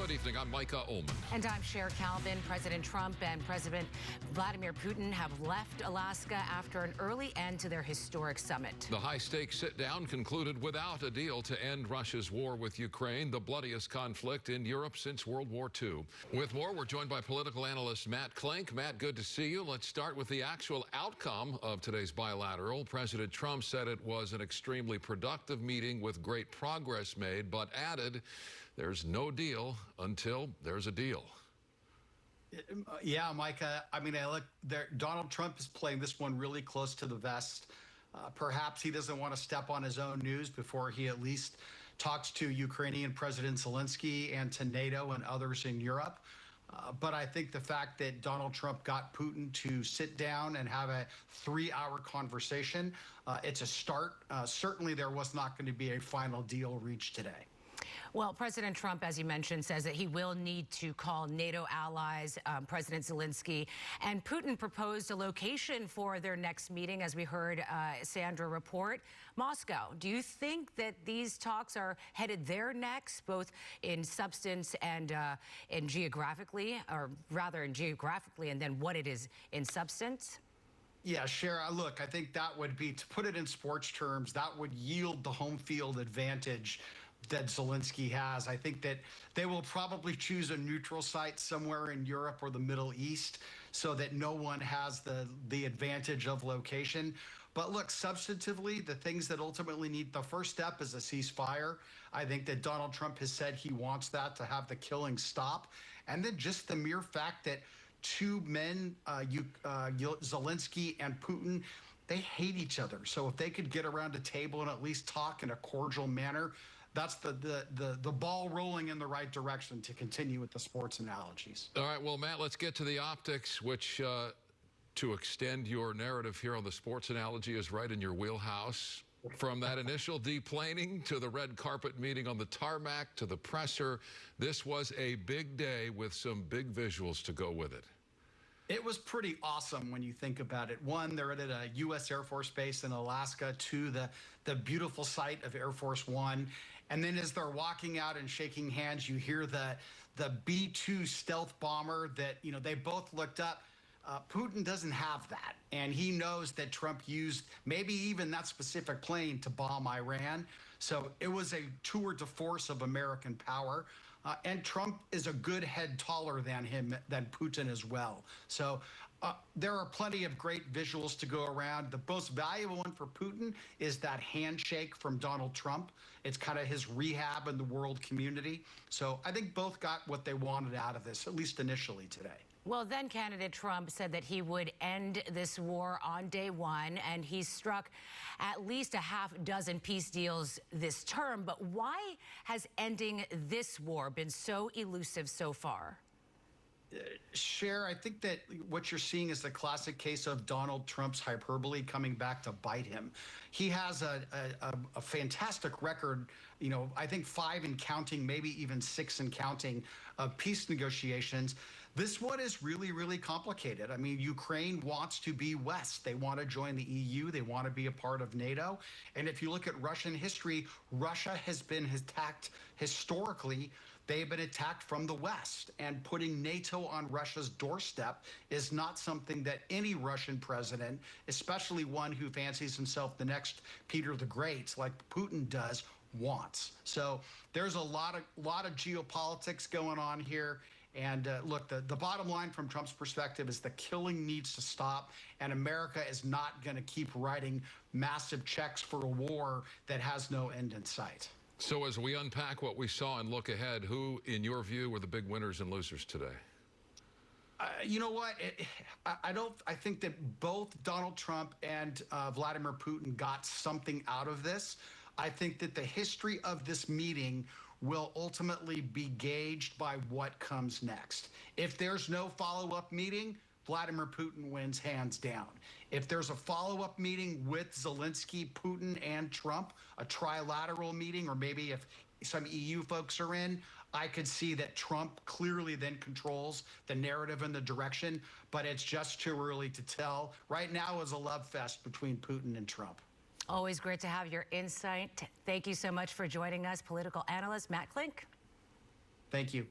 Good evening. I'm Micah Ullman. And I'm Cher Calvin. President Trump and President Vladimir Putin have left Alaska after an early end to their historic summit. The high-stakes sit-down concluded without a deal to end Russia's war with Ukraine, the bloodiest conflict in Europe since World War II. With more, we're joined by political analyst Matt Klink. Matt, good to see you. Let's start with the actual outcome of today's bilateral. President Trump said it was an extremely productive meeting with great progress made, but added there's no deal until there's a deal. Yeah, Micah. I mean, Donald Trump is playing this one really close to the vest. Perhaps he doesn't want to step on his own news before he at least talks to Ukrainian President Zelensky and to NATO and others in Europe. But I think the fact that Donald Trump got Putin to sit down and have a 3-hour conversation, it's a start. Certainly there was not going to be a final deal reached today. Well, President Trump, as you mentioned, says that he will need to call NATO allies, President Zelensky, and Putin proposed a location for their next meeting, as we heard Sandra report, Moscow. Do you think that these talks are headed there next, both in substance and in geographically, or rather in geographically, and then what it is in substance? Yeah, Cher, look, I think that would be, to put it in sports terms, that would yield the home field advantage that Zelensky has. I think that they will probably choose a neutral site somewhere in Europe or the Middle East so that no one has the advantage of location. But look, substantively, the things that ultimately need, the first step is a ceasefire. I think that Donald Trump has said he wants that to have the killing stop. And then just the mere fact that two men, Zelensky and Putin, they hate each other. So if they could get around a table and at least talk in a cordial manner, that's the ball rolling in the right direction, to continue with the sports analogies. All right, well, Matt, let's get to the optics, which, to extend your narrative here on the sports analogy, is right in your wheelhouse. From that initial deplaning to the red carpet meeting on the tarmac to the presser, this was a big day with some big visuals to go with it. It was pretty awesome when you think about it. One, they're at a U.S. Air Force Base in Alaska. Two, the beautiful site of Air Force One. And then as they're walking out and shaking hands, you hear the B-2 stealth bomber that, you know, they both looked up. Putin doesn't have that, and he knows that Trump used maybe even that specific plane to bomb Iran. So it was a tour de force of American power. And Trump is a good head taller than Putin as well. So there are plenty of great visuals to go around. The most valuable one for Putin is that handshake from Donald Trump. It's kind of his rehab in the world community. So I think both got what they wanted out of this, at least initially today. Well, then candidate Trump said that he would end this war on day one, and he struck at least a half-dozen peace deals this term. But why has ending this war been so elusive so far? Cher, I think that what you're seeing is the classic case of Donald Trump's hyperbole coming back to bite him. He has a fantastic record, you know, I think 5 and counting, maybe even 6 and counting, of peace negotiations. This one is really, really complicated. I mean, Ukraine wants to be West. They want to join the EU. They want to be a part of NATO. And if you look at Russian history, Russia has been attacked historically. They've been attacked from the West, and putting NATO on Russia's doorstep is not something that any Russian president, especially one who fancies himself the next Peter the Great, like Putin does, wants. So there's a lot of geopolitics going on here. And look, the bottom line from Trump's perspective is the killing needs to stop, and America is not going to keep writing massive checks for a war that has no end in sight. So as we unpack what we saw and look ahead, who, in your view, were the big winners and losers today? You know what? I think that both Donald Trump and Vladimir Putin got something out of this. I think that the history of this meeting will ultimately be gauged by what comes next. If there's no follow-up meeting, Vladimir Putin wins hands down. If there's a follow-up meeting with Zelensky, Putin, and Trump, a trilateral meeting, or maybe if some EU folks are in, I could see that Trump clearly then controls the narrative and the direction, but it's just too early to tell. Right now is a love fest between Putin and Trump. Always great to have your insight. Thank you so much for joining us, political analyst Matt Klink. Thank you.